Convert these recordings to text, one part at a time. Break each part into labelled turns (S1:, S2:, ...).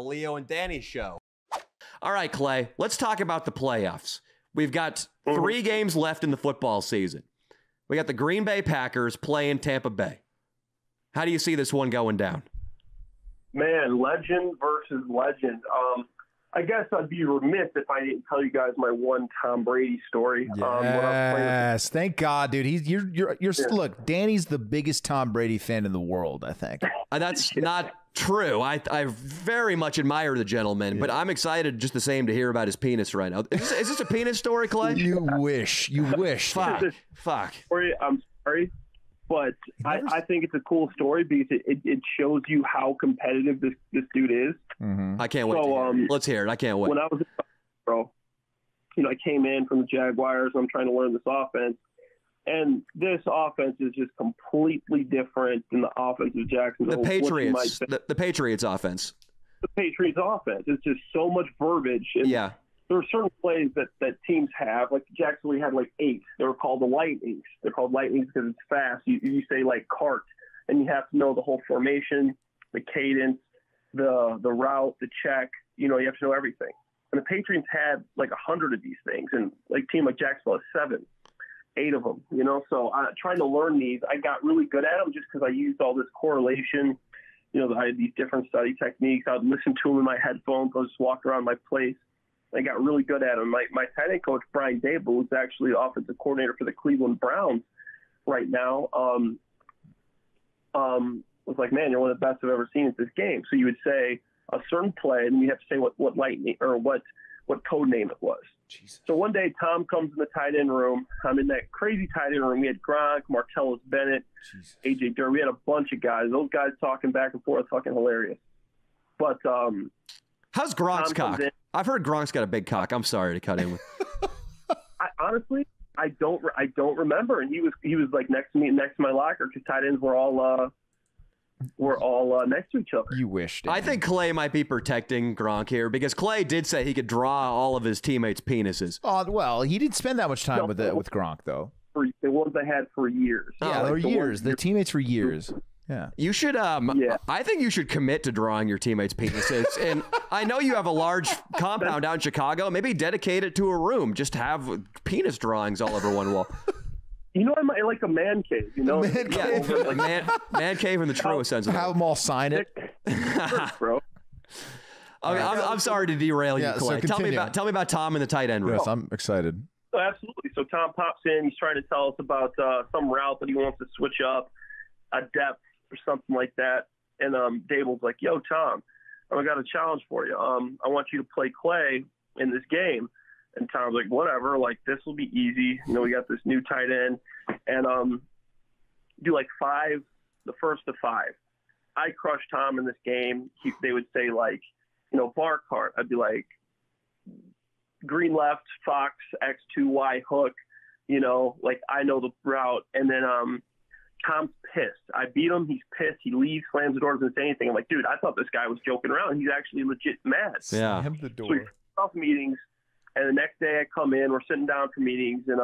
S1: Leo and Danny show. All right, Clay, let's talk about the playoffs. We've got 3 games left in the football season. We got the Green Bay Packers playing Tampa Bay. How do you see this one going down?
S2: Man, legend versus legend. I guess I'd be remiss if I didn't tell you guys my one Tom Brady story.
S3: Yes, thank God, dude. You're look, Danny's the biggest Tom Brady fan in the world, I think.
S1: That's not true. I very much admire the gentleman, but I'm excited just the same to hear about his penis right now. Is this a penis story, Clay?
S3: You wish.
S1: Fuck.
S2: I'm sorry, but I think it's a cool story because it shows you how competitive this dude is.
S3: Mm-hmm.
S1: I can't wait to hear it. Let's hear it. I can't wait.
S2: When I was I came in from the Jaguars. I'm trying to learn this offense. And this offense is just completely different than the offense of Jacksonville.
S1: The Patriots, the Patriots offense.
S2: The Patriots offense. It's just so much verbiage. And there are certain plays that teams have. Like Jacksonville had like 8. They were called the Lightnings. They're called Lightnings because it's fast. You say like cart, and you have to know the whole formation, the cadence, the route, the check. You have to know everything. And the Patriots had like 100 of these things, and like a team like Jacksonville has 7. 8 of them, so trying to learn these, I got really good at them just because I used all this correlation. I had these different study techniques. I would listen to them in my headphones. I was just walking around my place. I got really good at them. My tight end coach, Brian Dable, who's actually the offensive coordinator for the Cleveland Browns right now, was like, man, you're one of the best I've ever seen at this game. So you would say a certain play, and you have to say what lightning or what code name it was.
S3: Jesus.
S2: So one day, Tom comes in the tight end room. I'm in that crazy tight end room. We had Gronk, Martellus Bennett, A.J. Durr. We had a bunch of guys. Those guys talking back and forth, fucking hilarious. But
S1: how's Gronk's cock? I've heard Gronk's got a big cock. I'm sorry to cut in with.
S2: Honestly, I don't remember. And he was like next to my locker because tight ends were all next to each other.
S3: You wish.
S1: I think Clay might be protecting Gronk here because Clay did say he could draw all of his teammates' penises.
S3: Oh, well, he didn't spend that much time with Gronk, though.
S2: The ones I had for years.
S3: Yeah, they were years. The teammates for years. Yeah.
S1: You should, I think you should commit to drawing your teammates' penises. And I know you have a large compound out in Chicago. Maybe dedicate it to a room. Just have penis drawings all over one wall.
S2: I might like a man cave,
S3: Man cave.
S1: Like man cave in the truest sense of it.
S3: Have them all sign it.
S2: Bro.
S1: I'm sorry to derail you, Clay.
S3: So
S1: tell me about Tom in the tight end room.
S3: Yes, I'm excited.
S2: So absolutely. So Tom pops in. He's trying to tell us about some route that he wants to switch up, a depth or something like that. And Dable's like, yo, Tom, I got a challenge for you. I want you to play Clay in this game. And Tom's like, whatever, like, this will be easy. We got this new tight end. And do like 5, the first to 5. I crushed Tom in this game. They would say, like, bar cart. I'd be like, green left, Fox, X2, Y hook. Like, I know the route. And then Tom's pissed. I beat him. He's pissed. He leaves, slams the door, doesn't say anything. I'm like, dude, I thought this guy was joking around. He's actually legit mad.
S1: Yeah.
S3: Slam the door.
S2: So we off meetings. And the next day I come in, we're sitting down for meetings in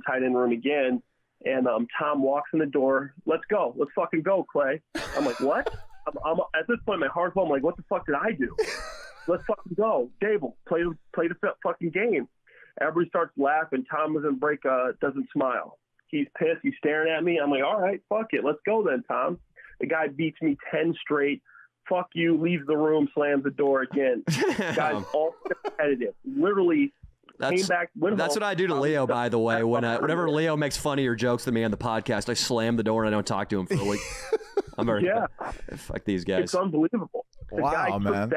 S2: tight end room again. And Tom walks in the door. Let's go. Let's fucking go, Clay. I'm like, what? I'm at this point, my heart's full. I'm like, what the fuck did I do? Let's fucking go. Dable, play the fucking game. Everybody starts laughing. Tom doesn't smile. He's pissed. He's staring at me. I'm like, all right, fuck it. Let's go then, Tom. The guy beats me 10 straight. Fuck you. Leaves the room. Slams the door again. Guys, all competitive. Literally.
S1: That's what I do to Leo, by the way. Whenever Leo makes funnier jokes than me on the podcast, I slam the door and I don't talk to him for a week. I'm very fuck these guys.
S2: It's unbelievable.
S3: Wow, man.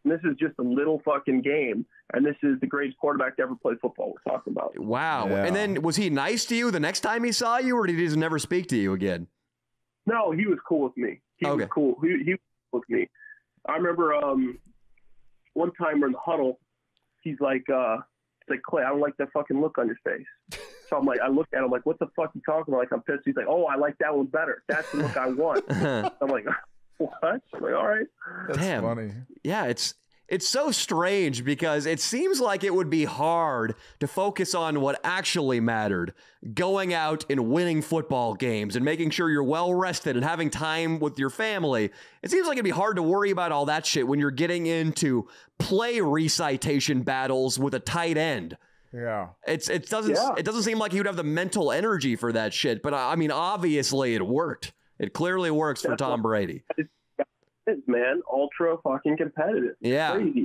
S2: This is just a little fucking game, and this is the greatest quarterback to ever play football we're talking about.
S1: Wow.
S3: Yeah.
S1: And then was he nice to you the next time he saw you, or did he just never speak to you again?
S2: No, he was cool with me. He was cool. He was cool with me. I remember one time we're in the huddle. He's like, Clay, I don't like that fucking look on your face. So I'm like, I look at him like, what the fuck you talking about? Like, I'm pissed. He's like, oh, I like that one better. That's the look I want. I'm like, what? I'm like, all right.
S3: That's funny.
S1: Yeah, it's It's so strange because it seems like it would be hard to focus on what actually mattered, going out and winning football games and making sure you're well rested and having time with your family. It seems like it'd be hard to worry about all that shit when you're getting into play recitation battles with a tight end.
S3: Yeah.
S1: It doesn't seem like you'd have the mental energy for that shit, but I mean, obviously it worked. It clearly works for Tom Brady.
S2: Man, ultra fucking competitive.
S1: Yeah.
S2: Crazy.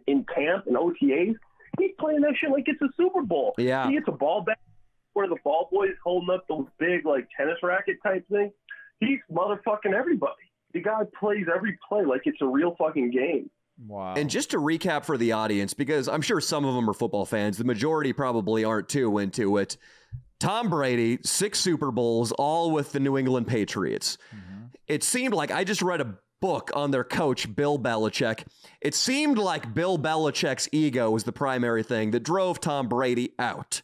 S2: In camp and OTAs, he's playing that shit like it's a Super Bowl.
S1: Yeah.
S2: He gets a ball back where the ball boys holding up those big like tennis racket type thing. He's motherfucking everybody. The guy plays every play like it's a real fucking game.
S3: Wow.
S1: And just to recap for the audience, because I'm sure some of them are football fans, the majority probably aren't too into it. Tom Brady, 6 Super Bowls, all with the New England Patriots. It seemed like, I just read a book on their coach, Bill Belichick. It seemed like Bill Belichick's ego was the primary thing that drove Tom Brady out.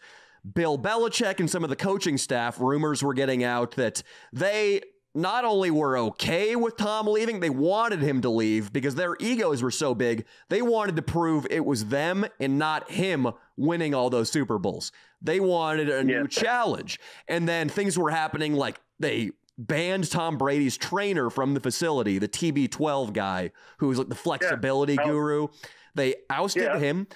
S1: Bill Belichick and some of the coaching staff, rumors were getting out that they not only were okay with Tom leaving, they wanted him to leave because their egos were so big. They wanted to prove it was them and not him winning all those Super Bowls. They wanted a new challenge. And then things were happening like they banned Tom Brady's trainer from the facility, the TB12 guy who was like the flexibility guru. They ousted him.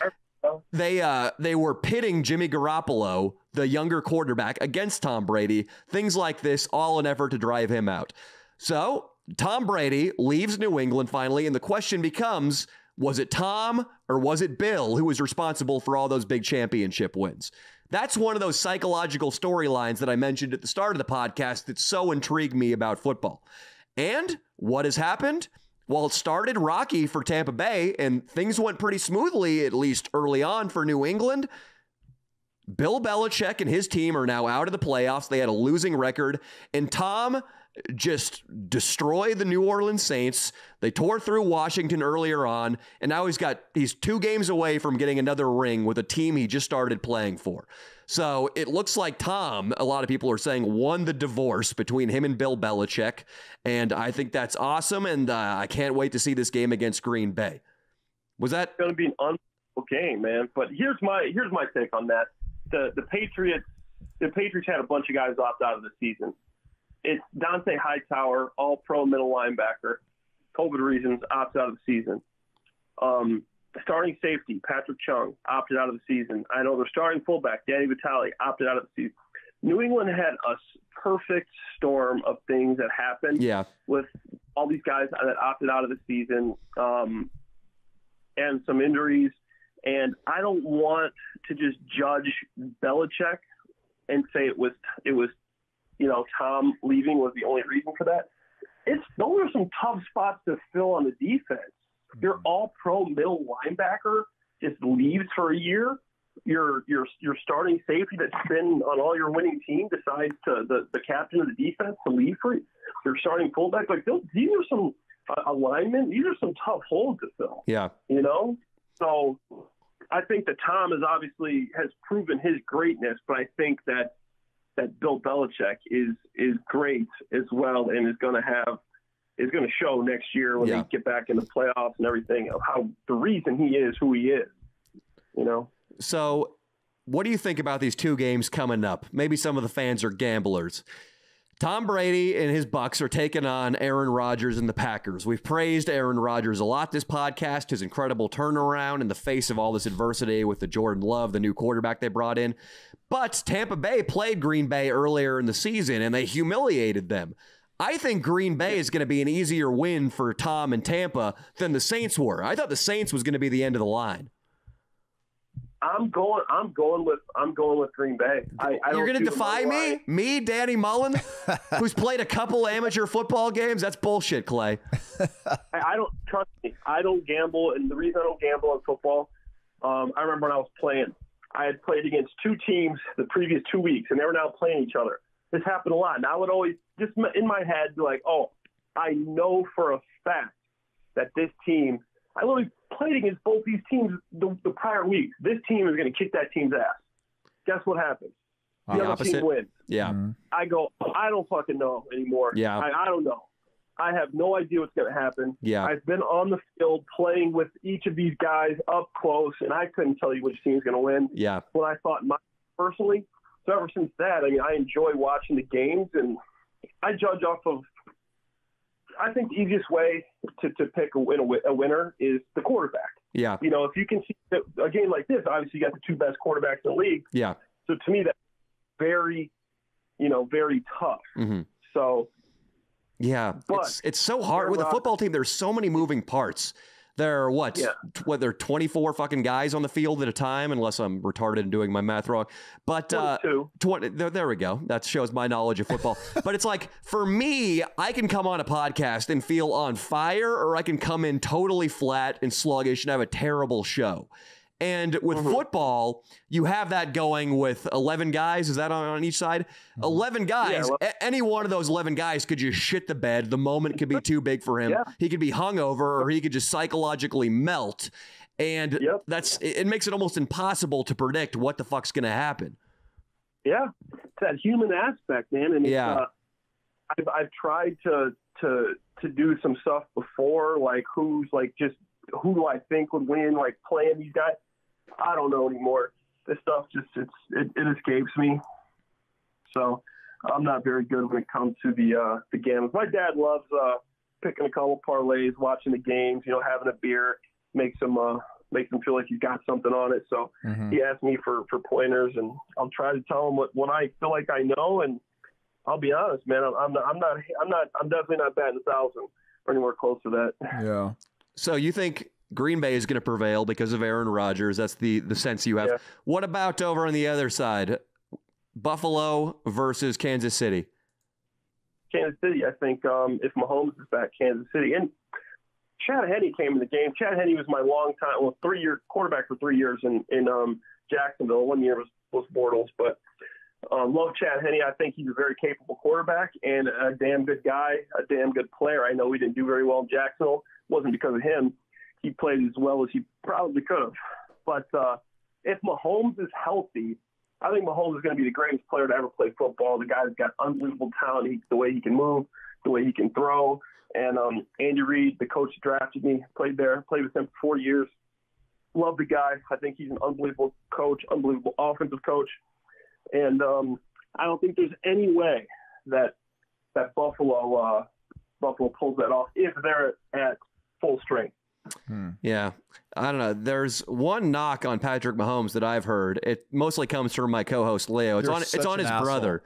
S1: They were pitting Jimmy Garoppolo, the younger quarterback, against Tom Brady. Things like this, all an effort to drive him out. So Tom Brady leaves New England finally, and the question becomes, was it Tom or was it Bill who was responsible for all those big championship wins? That's one of those psychological storylines that I mentioned at the start of the podcast that so intrigued me about football. And what has happened? Well, it started rocky for Tampa Bay, and things went pretty smoothly, at least early on, for New England. Bill Belichick and his team are now out of the playoffs. They had a losing record, and Tom just destroyed the New Orleans Saints. They tore through Washington earlier on, and now he's 2 games away from getting another ring with a team he just started playing for. So it looks like Tom, a lot of people are saying, won the divorce between him and Bill Belichick, and I think that's awesome, and I can't wait to see this game against Green Bay. Was that
S2: going to be an unbelievable game, man? But here's my take on that. The Patriots had a bunch of guys opt out of the season. It's Dante Hightower, all-pro middle linebacker. COVID reasons, opted out of the season. Starting safety, Patrick Chung, opted out of the season. I know their starting fullback, Danny Vitale, opted out of the season. New England had a perfect storm of things that happened with all these guys that opted out of the season and some injuries. And I don't want to just judge Belichick and say it was Tom leaving was the only reason for that. Those are some tough spots to fill on the defense. Your all-pro middle linebacker just leaves for a year. Your starting safety that's been on all your winning team decides the captain of the defense to leave for your starting fullback. Like these are some alignment. These are some tough holes to fill.
S1: Yeah,
S2: So I think that Tom has proven his greatness, but I think that Bill Belichick is great as well, and is going to show next year when they get back in the playoffs and everything of how the reason he is who he is.
S1: So what do you think about these 2 games coming up? Maybe some of the fans are gamblers. Tom Brady and his Bucs are taking on Aaron Rodgers and the Packers. We've praised Aaron Rodgers a lot this podcast, his incredible turnaround in the face of all this adversity with the Jordan Love, the new quarterback they brought in. But Tampa Bay played Green Bay earlier in the season, and they humiliated them. I think Green Bay is going to be an easier win for Tom and Tampa than the Saints were. I thought the Saints was going to be the end of the line.
S2: I'm going with Green Bay.
S1: You're going to defy me, Danny Mullen, who's played a couple amateur football games? That's bullshit, Clay.
S2: I don't trust me. I don't gamble, and the reason I don't gamble on football, I remember when I was playing, I had played against 2 teams the previous 2 weeks, and they were now playing each other. This happened a lot, and I would always just in my head be like, "Oh, I know for a fact that this team." I literally played against both these teams the prior weeks. This team is going to kick that team's ass. Guess what happens? The other team wins.
S1: Yeah.
S2: I go, I don't fucking know anymore.
S1: Yeah.
S2: I don't know. I have no idea what's going to happen.
S1: Yeah.
S2: I've been on the field playing with each of these guys up close, and I couldn't tell you which team's going to win.
S1: Yeah.
S2: When I thought personally. So ever since that, I mean, I enjoy watching the games, and I judge off of. I think the easiest way to pick a winner is the quarterback.
S1: Yeah.
S2: You know, if you can see a game like this, obviously you got the two best quarterbacks in the league.
S1: Yeah.
S2: So to me, that's very, very tough.
S1: Mm-hmm.
S2: So.
S1: Yeah,
S2: but
S1: it's so hard with a football team. There's so many moving parts. There are there are 24 fucking guys on the field at a time, unless I'm retarded and doing my math wrong. But 20. There we go. That shows my knowledge of football. But it's like, for me, I can come on a podcast and feel on fire, or I can come in totally flat and sluggish and have a terrible show. And with football, you have that going with 11 guys. Is that on each side? 11 guys. Yeah, any one of those 11 guys could just shit the bed. The moment could be too big for him. Yeah. He could be hungover, or he could just psychologically melt. And it makes it almost impossible to predict what the fuck's going to happen. Yeah,
S2: it's that human aspect, man. And I've tried to do some stuff before, like who do I think would win, like playing these guys. I don't know anymore. This stuff it escapes me. So I'm not very good when it comes to the games. My dad loves picking a couple parlays, watching the games, having a beer, makes him feel like he's got something on it. So he asked me for pointers, and I'll try to tell him what I feel like I know. And I'll be honest, man, I'm definitely not batting 1,000 or anywhere close to that.
S3: Yeah.
S1: So you think Green Bay is going to prevail because of Aaron Rodgers? That's the sense you have. Yeah. What about over on the other side? Buffalo versus Kansas City.
S2: Kansas City, I think if Mahomes is back, Kansas City. And Chad Henne came in the game. Chad Henne was my long-time, 3-year quarterback for 3 years in Jacksonville. 1 year was Bortles, but love Chad Henne. I think he's a very capable quarterback and a damn good guy, a damn good player. I know he didn't do very well in Jacksonville. It wasn't because of him. He played as well as he probably could have. But if Mahomes is healthy, I think Mahomes is going to be the greatest player to ever play football. The guy's got unbelievable talent. The way he can move, the way he can throw. And Andy Reid, the coach that drafted me, played with him for 4 years. Love the guy. I think he's an unbelievable coach, unbelievable offensive coach. And I don't think there's any way that Buffalo pulls that off if they're at full strength.
S1: Yeah. I don't know. There's one knock on Patrick Mahomes that I've heard. It mostly comes from my co-host Leo. It's on his brother.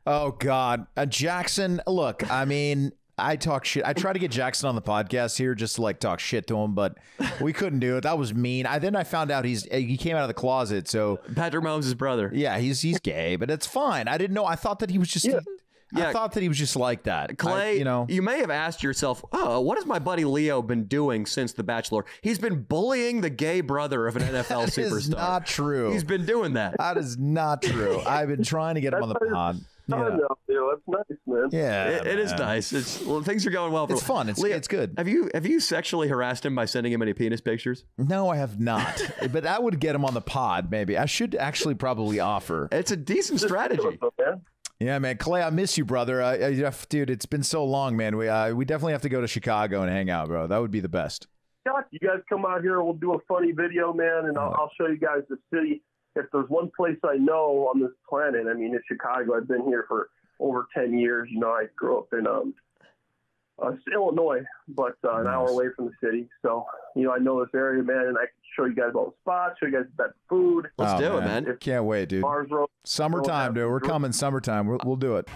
S3: Oh God. Jackson, look, I mean, I talk shit. I try to get Jackson on the podcast here just to talk shit to him, but we couldn't do it. That was mean. Then I found out he came out of the closet. So
S1: Patrick Mahomes' brother.
S3: Yeah, he's gay, but it's fine. I didn't know. I thought that he was just I thought that he was just like that.
S1: Clay, you may have asked yourself, what has my buddy Leo been doing since The Bachelor? He's been bullying the gay brother of an NFL superstar. That is not
S3: true.
S1: He's been doing that.
S3: That is not true. I've been trying to get him on the pod.
S2: Yeah. That's nice, man.
S3: Yeah,
S1: it is nice. Things are going well.
S3: It's fun. It's good.
S1: Have you sexually harassed him by sending him any penis pictures?
S3: No, I have not. But that would get him on the pod. Maybe I should actually probably offer.
S1: It's a decent strategy.
S3: Yeah, man. Clay, I miss you, brother. Dude, it's been so long, man. We definitely have to go to Chicago and hang out, bro. That would be the best.
S2: You guys come out here. We'll do a funny video, man, and I'll show you guys the city. If there's one place I know on this planet, I mean, it's Chicago. I've been here for over 10 years. I grew up in Illinois, but an hour away from the city. So, I know this area, man, and I can show you guys all the spots, show you guys the best food.
S1: Let's do it, man.
S3: Can't wait, dude. Summertime, dude. We're coming summertime. We'll do it.